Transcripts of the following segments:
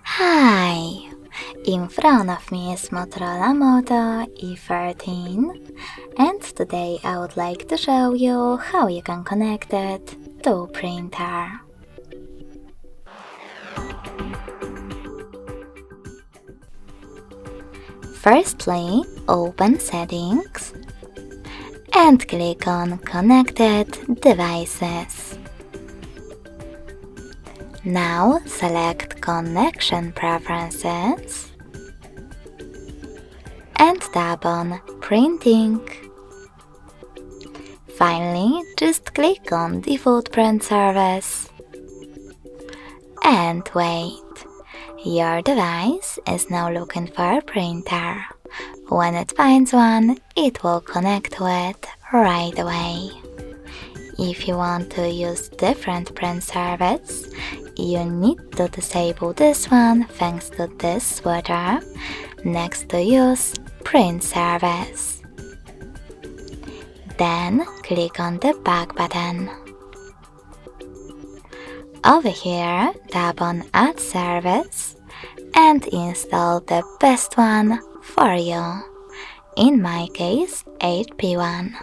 Hi! In front of me is Motorola Moto E13, and today I would like to show you how you can connect it to printer. Firstly, open Settings and click on Connected Devices. Now select Connection Preferences and tap on Printing. Finally, just click on Default Print Service and wait. Your device is now looking for a printer. When it finds one, it will connect to it right away. If you want to use different print service, you need to disable this one thanks to this switcher next to Use Print Service. Then click on the back button. Over here, tap on Add Service and install the best one for you. In my case, HP1.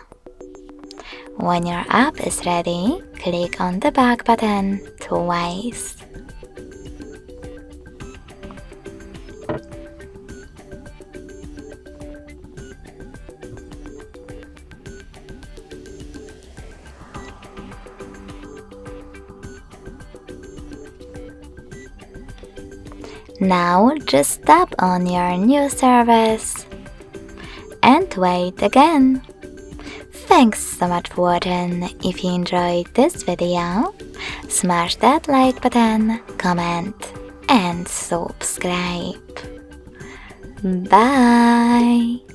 When your app is ready, click on the back button twice. Now just tap on your new service and wait again. Thanks so much for watching. If you enjoyed this video, smash that like button, comment and subscribe. Bye!